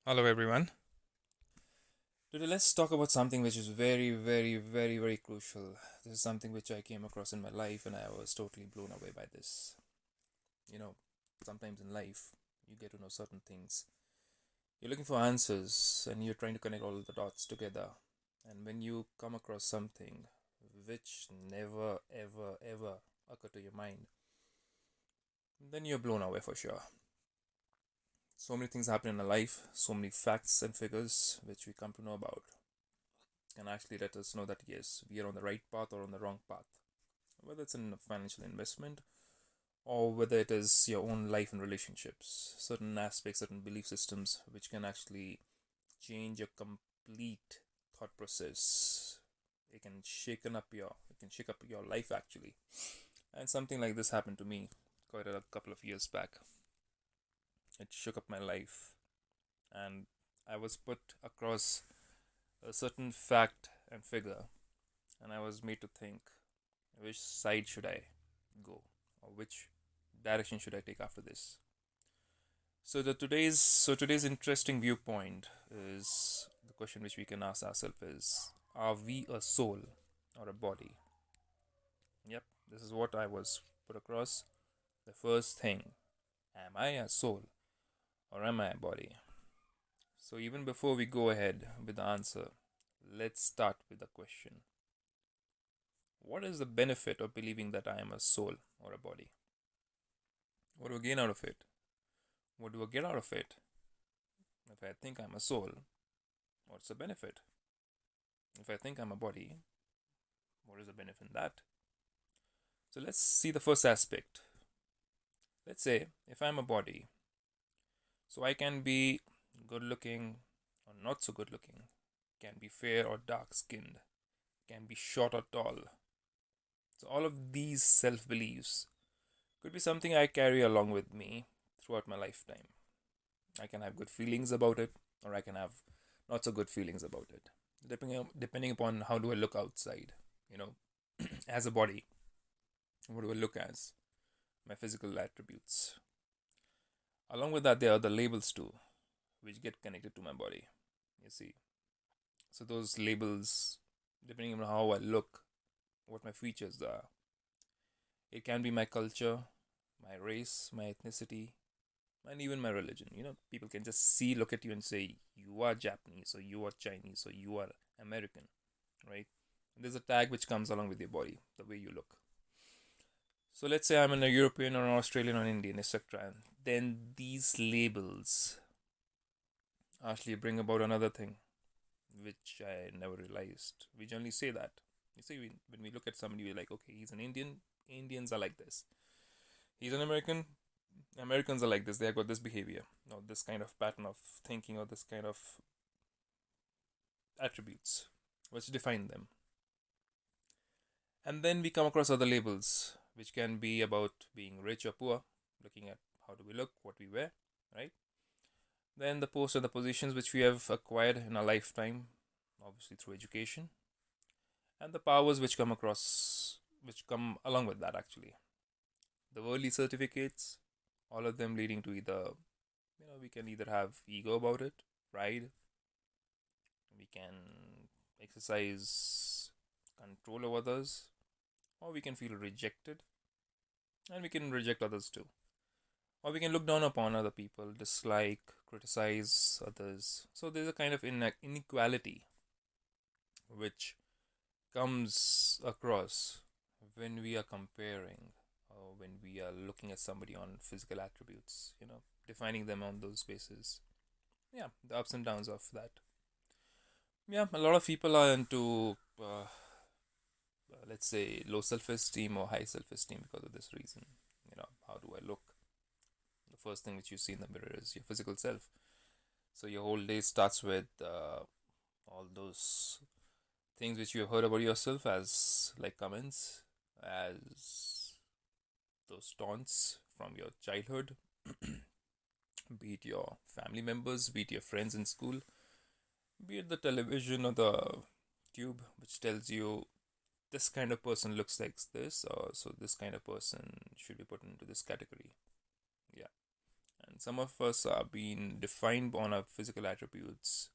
Hello, everyone. Today, let's talk about something which is very, very, very, very crucial. This is something which I came across in my life, and I was totally blown away by this. You know, sometimes in life, you get to know certain things. You're looking for answers, and you're trying to connect all the dots together. And when you come across something which never, ever, ever occurred to your mind, then you're blown away for sure. So many things happen in our life, so many facts and figures which we come to know about can actually let us know that yes, we are on the right path or on the wrong path, whether it's in a financial investment or whether it is your own life and relationships, certain aspects, certain belief systems which can actually change your complete thought process. It can shake up your life actually. And something like this happened to me quite a couple of years back. It shook up my life, and I was put across a certain fact and figure, and I was made to think, which side should I go, or which direction should I take after this? So today's interesting viewpoint is the question which we can ask ourselves is: are we a soul or a body? Yep, this is what I was put across. The first thing: am I a soul or am I a body? So even before we go ahead with the answer, let's start with the question: what is the benefit of believing that I am a soul or a body? What do I gain out of it? What do I get out of it? If I think I'm a soul, what's the benefit? If I think I'm a body, what is the benefit in that? So let's see the first aspect. Let's say if I'm a body, so I can be good looking or not so good looking, can be fair or dark skinned, can be short or tall. So all of these self beliefs could be something I carry along with me throughout my lifetime. I can have good feelings about it, or I can have not so good feelings about it, depending upon how do I look outside. You know, as a body, what do I look as? My physical attributes. Along with that, there are the labels too, which get connected to my body. You see, so those labels, depending on how I look, what my features are, it can be my culture, my race, my ethnicity, and even my religion. People can just look at you and say, you are Japanese, or you are Chinese, or you are American, right? There's a tag which comes along with your body, the way you look. So let's say I'm a European or an Australian or an Indian, etc. And then these labels actually bring about another thing, which I never realized. We generally say that. You see, when we look at somebody, we're like, okay, he's an Indian. Indians are like this. He's an American. Americans are like this. They have got this behavior, or this kind of pattern of thinking, or this kind of attributes which define them. And then we come across other labels, which can be about being rich or poor, looking at how do we look, what we wear, right? Then the posts and the positions which we have acquired in our lifetime, obviously through education, and the powers which come along with that actually. The worldly certificates, all of them leading to either, we can either have ego about it, pride, we can exercise control over others, or we can feel rejected, and we can reject others too. Or we can look down upon other people, dislike, criticize others. So there's a kind of inequality which comes across when we are comparing or when we are looking at somebody on physical attributes, defining them on those bases. Yeah, the ups and downs of that. Yeah, a lot of people are into, let's say, low self esteem or high self esteem because of this reason. How do I look? The first thing which you see in the mirror is your physical self. So your whole day starts with all those things which you have heard about yourself as like comments, as those taunts from your childhood, be it your family members, be it your friends in school, be it the television or the tube, which tells you this kind of person looks like this, or so this kind of person should be put into this category. Yeah. And some of us are being defined on our physical attributes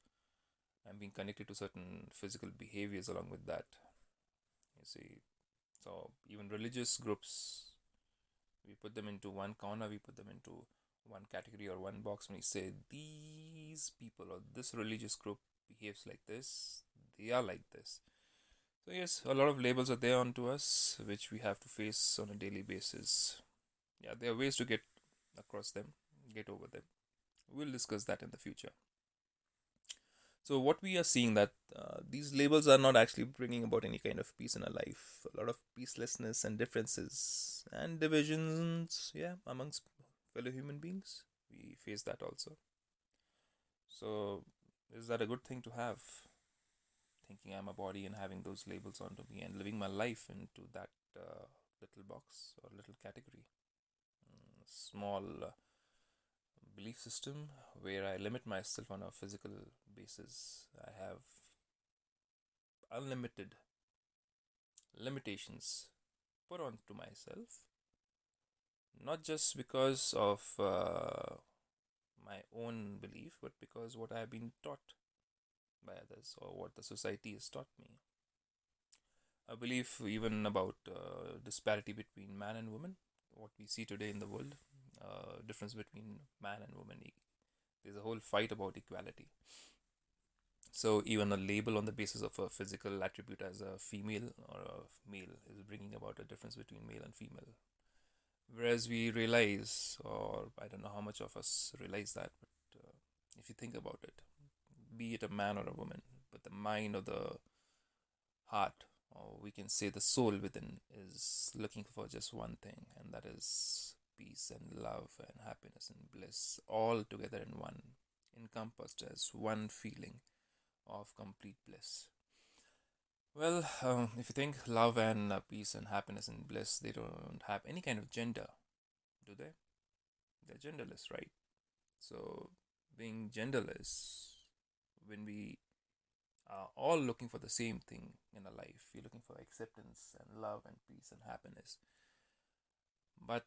and being connected to certain physical behaviors along with that. You see, so even religious groups, we put them into one corner, we put them into one category or one box, and we say these people or this religious group behaves like this, they are like this. So yes, a lot of labels are there onto us, which we have to face on a daily basis. Yeah, there are ways to get across them, get over them. We'll discuss that in the future. So what we are seeing that these labels are not actually bringing about any kind of peace in our life. A lot of peacelessness and differences and divisions, yeah, amongst fellow human beings. We face that also. So is that a good thing to have? Thinking I'm a body and having those labels onto me and living my life into that little box or little category. Small belief system where I limit myself on a physical basis. I have unlimited limitations put on to myself, not just because of my own belief, but because what I have been taught by others or what the society has taught me. I believe even about disparity between man and woman, what we see today in the world, difference between man and woman. There's a whole fight about equality. So even a label on the basis of a physical attribute as a female or a male is bringing about a difference between male and female. Whereas we realize, or I don't know how much of us realize that, but if you think about it, be it a man or a woman, but the mind or the heart, or we can say the soul within, is looking for just one thing, and that is peace and love and happiness and bliss, all together in one, encompassed as one feeling of complete bliss. Well, if you think love and peace and happiness and bliss, they don't have any kind of gender, do they? They're genderless, right? So, being genderless, when we are all looking for the same thing in our life, we're looking for acceptance and love and peace and happiness. But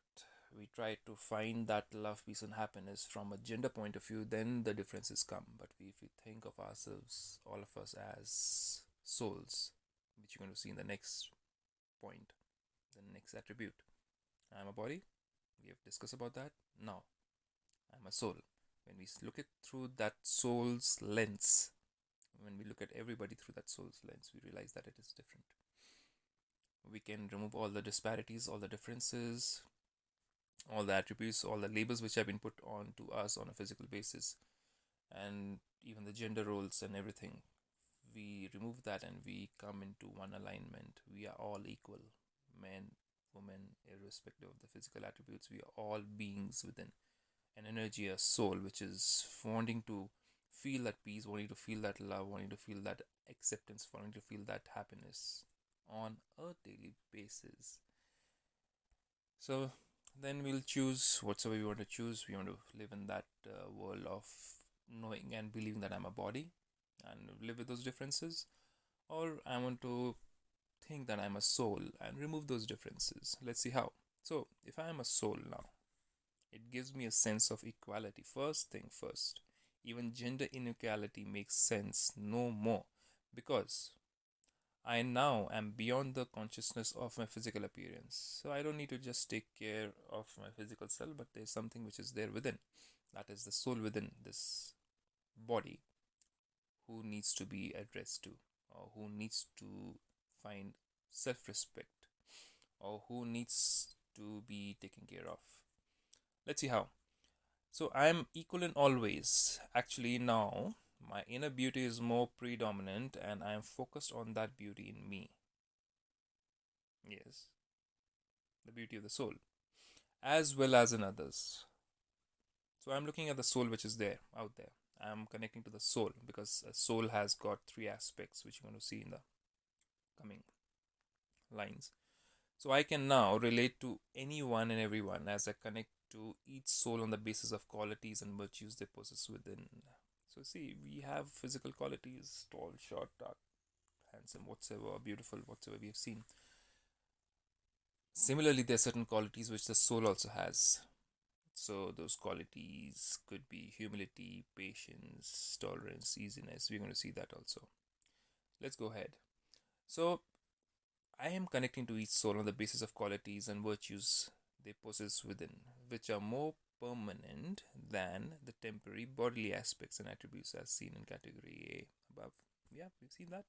we try to find that love, peace, and happiness from a gender point of view, then the differences come. But if we think of ourselves, all of us, as souls, which you're going to see in the next point, the next attribute. I'm a body. We have discussed about that. Now, I'm a soul. When we look at through that soul's lens, when we look at everybody through that soul's lens, we realize that it is different. We can remove all the disparities, all the differences, all the attributes, all the labels which have been put on to us on a physical basis, and even the gender roles and everything. We remove that and we come into one alignment. We are all equal, men, women, irrespective of the physical attributes. We are all beings within an energy, a soul, which is wanting to feel that peace, wanting to feel that love, wanting to feel that acceptance, wanting to feel that happiness on a daily basis. So then we'll choose whatsoever we want to choose. We want to live in that world of knowing and believing that I'm a body and live with those differences, or I want to think that I'm a soul and remove those differences. Let's see how. So, if I am a soul now, it gives me a sense of equality. First thing first, even gender inequality makes sense no more because I now am beyond the consciousness of my physical appearance. So I don't need to just take care of my physical self, but there's something which is there within. That is the soul within this body who needs to be addressed to, or who needs to find self respect, or who needs to be taken care of. Let's see how. So I am equal in all ways. Actually, now my inner beauty is more predominant, and I am focused on that beauty in me. Yes, the beauty of the soul, as well as in others. So I'm looking at the soul which is there, out there. I'm connecting to the soul because a soul has got three aspects which you're going to see in the coming lines. So I can now relate to anyone and everyone as I connect to each soul on the basis of qualities and virtues they possess within. So see, we have physical qualities, tall, short, dark, handsome, whatsoever, beautiful, whatsoever we have seen. Similarly, there are certain qualities which the soul also has. So those qualities could be humility, patience, tolerance, easiness. We're going to see that also. Let's go ahead. So I am connecting to each soul on the basis of qualities and virtues they possess within, which are more permanent than the temporary bodily aspects and attributes as seen in category A above. Yeah, we've seen that.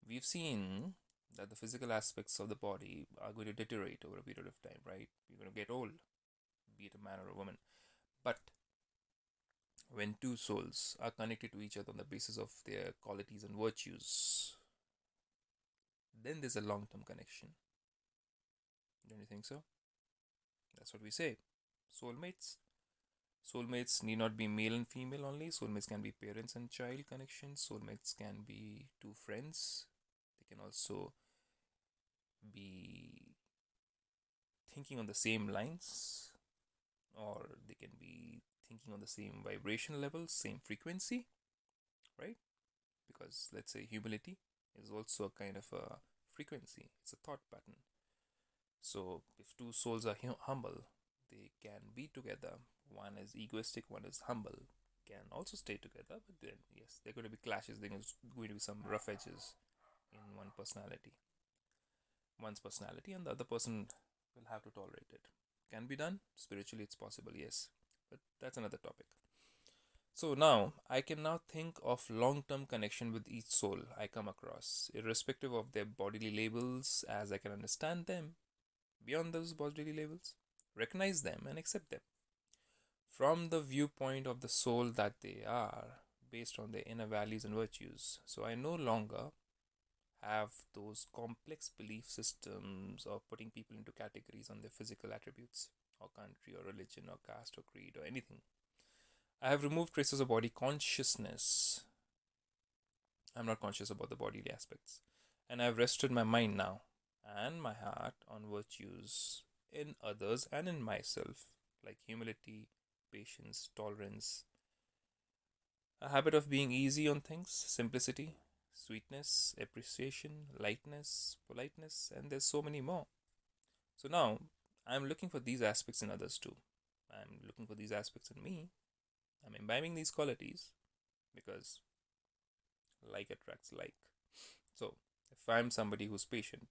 We've seen that the physical aspects of the body are going to deteriorate over a period of time, right? You're going to get old, be it a man or a woman. But when two souls are connected to each other on the basis of their qualities and virtues, then there's a long term connection. Don't you think so? That's what we say. Soulmates. Soulmates need not be male and female only. Soulmates can be parents and child connections. Soulmates can be two friends. They can also be thinking on the same lines, or they can be thinking on the same vibration level, same frequency, right? Because let's say humility is also a kind of a frequency, it's a thought pattern. So if two souls are humble, they can be together. One is egoistic, one is humble, can also stay together, but then yes, there are going to be clashes, there's going to be some rough edges in one's personality, and the other person will have to tolerate it. Can be done spiritually, it's possible, yes, but that's another topic. So now I can now think of long-term connection with each soul I come across, irrespective of their bodily labels, as I can understand them beyond those bodily labels, recognize them and accept them from the viewpoint of the soul that they are, based on their inner values and virtues. So I no longer have those complex belief systems of putting people into categories on their physical attributes, or country, or religion, or caste, or creed, or anything. I have removed traces of body consciousness. I'm not conscious about the bodily aspects. And I've rested my mind now and my heart on virtues in others and in myself, like humility, patience, tolerance, a habit of being easy on things, simplicity, sweetness, appreciation, lightness, politeness, and there's so many more. So now I'm looking for these aspects in others too. I'm looking for these aspects in me. I'm imbibing these qualities because like attracts like. So if I'm somebody who's patient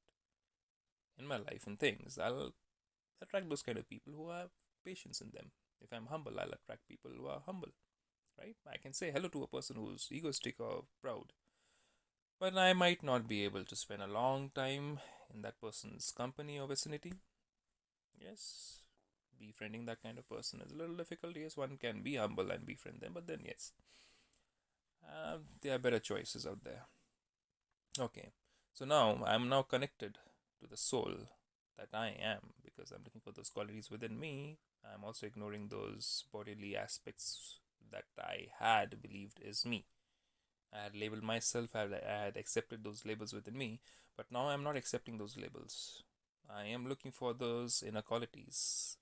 in my life and things, I'll attract those kind of people who have patience in them. If I'm humble, I'll attract people who are humble, right? I can say hello to a person who's egoistic or proud, but I might not be able to spend a long time in that person's company or vicinity. Yes, befriending that kind of person is a little difficult. Yes, one can be humble and befriend them, but then yes, there are better choices out there. Okay, so now I'm now connected to the soul that I am because I'm looking for those qualities within me. I'm also ignoring those bodily aspects that I had believed is me. I had labeled myself, I had accepted those labels within me, but now I'm not accepting those labels. I am looking for those inner qualities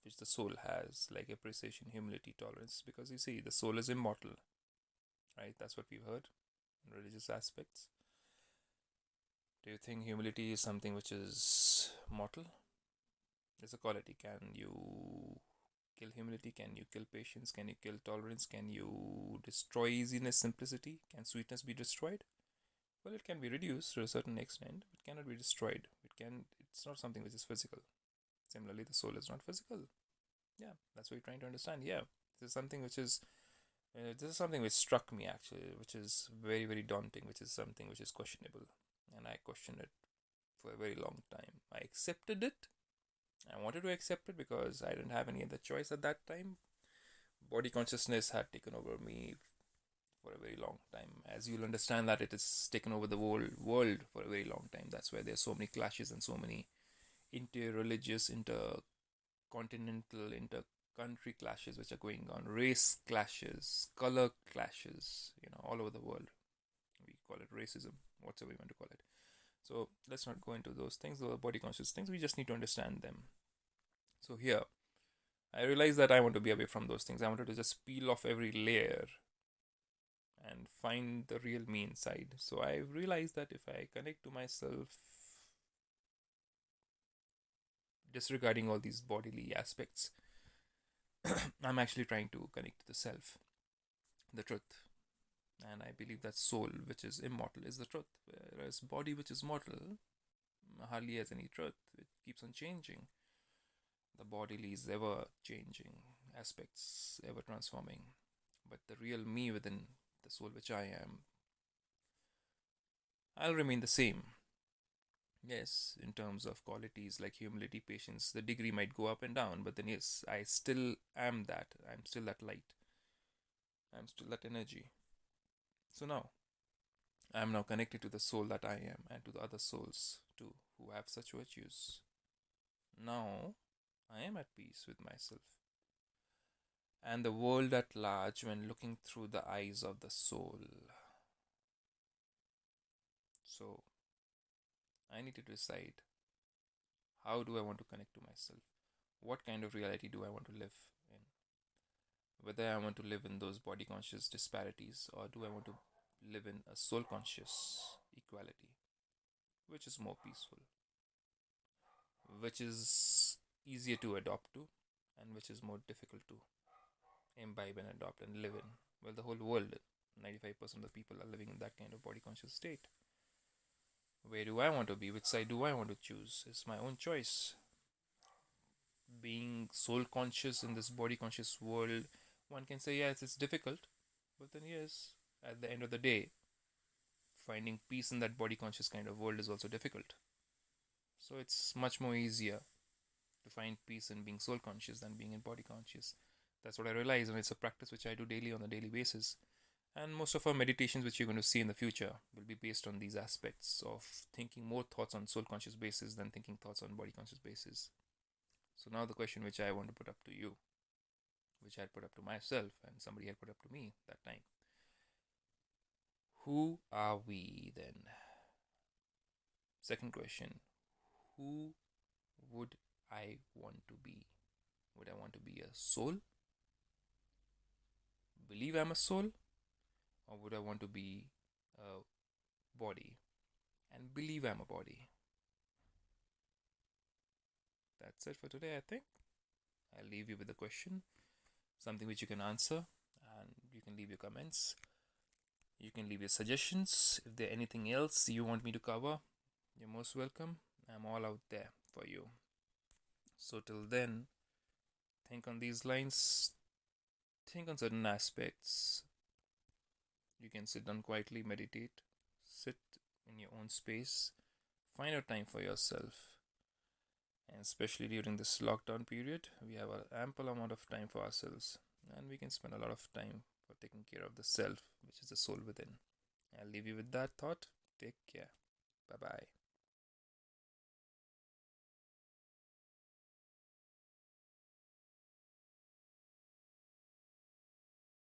which the soul has, like appreciation, humility, tolerance, because you see, the soul is immortal, right? That's what we've heard in religious aspects. Do you think humility is something which is mortal? It's a quality. Can you kill humility? Can you kill patience? Can you kill tolerance? Can you destroy easiness, simplicity? Can sweetness be destroyed? Well, it can be reduced to a certain extent, but cannot be destroyed. It's not something which is physical. Similarly, the soul is not physical. Yeah, that's what you're trying to understand. Yeah, this is something which struck me actually, which is very, very daunting, which is something which is questionable. And I questioned it for a very long time. I accepted it. I wanted to accept it because I didn't have any other choice at that time. Body consciousness had taken over me for a very long time. As you'll understand that it has taken over the whole world for a very long time. That's why there's so many clashes and so many inter-religious, inter-continental, inter-country clashes which are going on. Race clashes, color clashes, all over the world. We call it racism, whatever you want to call it. So let's not go into those things, those body conscious things. We just need to understand them. So here, I realized that I want to be away from those things. I wanted to just peel off every layer and find the real me inside. So I realized that if I connect to myself, disregarding all these bodily aspects, I'm actually trying to connect to the self, the truth. And I believe that soul, which is immortal, is the truth. Whereas body, which is mortal, hardly has any truth. It keeps on changing. The bodily is ever changing, aspects ever transforming. But the real me within the soul, which I am, I'll remain the same. Yes, in terms of qualities like humility, patience, the degree might go up and down, but then yes, I still am that. I'm still that light. I'm still that energy. So now, I'm now connected to the soul that I am and to the other souls too who have such virtues. Now, I am at peace with myself and the world at large when looking through the eyes of the soul. So, I need to decide, how do I want to connect to myself? What kind of reality do I want to live in? Whether I want to live in those body conscious disparities or do I want to live in a soul conscious equality, which is more peaceful, which is easier to adopt to, and which is more difficult to imbibe and adopt and live in. Well, the whole world, 95% of the people are living in that kind of body conscious state. Where do I want to be? Which side do I want to choose? It's my own choice. Being soul conscious in this body conscious world, one can say, yes, it's difficult. But then, yes, at the end of the day, finding peace in that body conscious kind of world is also difficult. So it's much more easier to find peace in being soul conscious than being in body conscious. That's what I realize, and it's a practice which I do daily on a daily basis. And most of our meditations, which you're going to see in the future, will be based on these aspects of thinking more thoughts on soul conscious basis than thinking thoughts on body conscious basis. So now the question which I want to put up to you, which I had put up to myself, and somebody had put up to me that time. Who are we then? Second question, who would I want to be? Would I want to be a soul? Believe I'm a soul? Or would I want to be a body and believe I'm a body? That's it for today, I think. I'll leave you with a question, something which you can answer, and you can leave your comments. You can leave your suggestions. If there's anything else you want me to cover, you're most welcome. I'm all out there for you. So, till then, think on these lines, think on certain aspects. You can sit down quietly, meditate, sit in your own space, find out time for yourself. And especially during this lockdown period, we have an ample amount of time for ourselves, and we can spend a lot of time for taking care of the self, which is the soul within. I'll leave you with that thought. Take care. Bye bye.